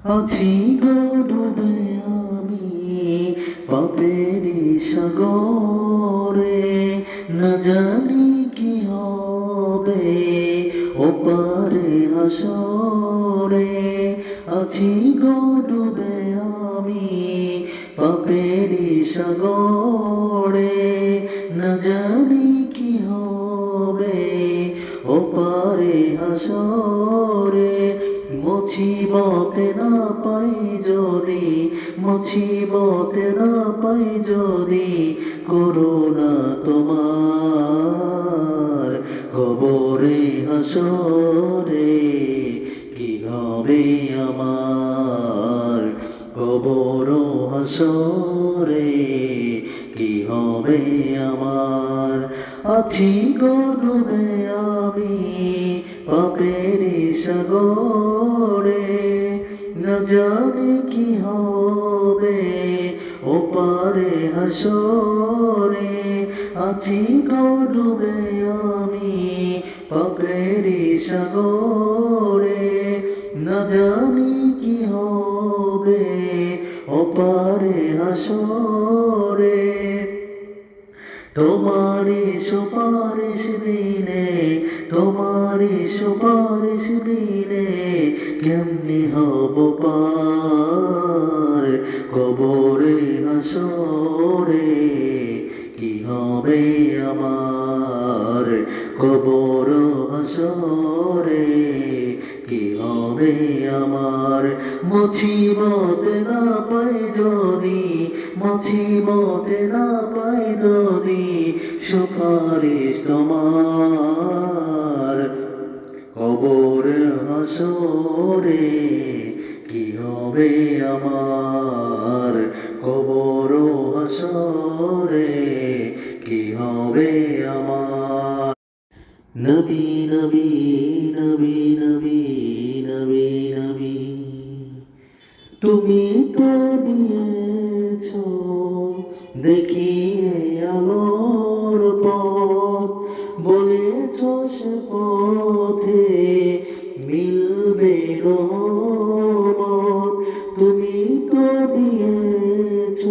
আছি গো ডুবে আমি পাপেরি সাগরে, না জানি কি হবে ওপারে হাসরে। আছি গো ডুবে আমি পাপেরি সাগরে, না জানি কি হবে ওপারে হাসরে। মুছিবতে না পাই যদি, মুছিবতে না পাই যদি করুণা তোমার, কবরে হাসরে কি হবে আমার, কবর হাসরে কি হবে আমার। আছি গো ডুবে আমি পাপেরি সাগরে, না জানি কি হবে ওপারে হাসরে। আছি গো ডুবে আমি পাপেরি সাগরে, না জানি কি হবে ওপারে হাসরে। তোমারি সুপারিশ বিনে, তোমারি সুপারিশ বিনে কেমনি হব পার, কবরে হাসরে কি হবে আমার, কবর হাসরে কি হবে আমার। মুছিবত না পাই যদি, মুছিবত না পাই যদি সুপারিশ তোমার, কবর হাসরে কি হবে আমার, কবর হাসরে কি হবে আমার। নবী নবী নবী নবী নবী নবী, তুমি তো দিয়েছ দেখিয়ে আলোর পথ, বলেছ সে পথে মিলবে রহমত। তুমি তো দিয়েছ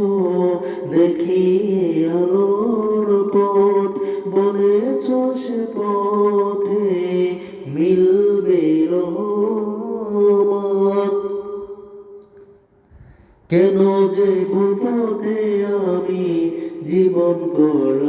দেখিয়ে আলোর পথ, বলেছ সে পথে মিলবে রহমত। কেন যে ভুল পথে আমি জীবন করলাম।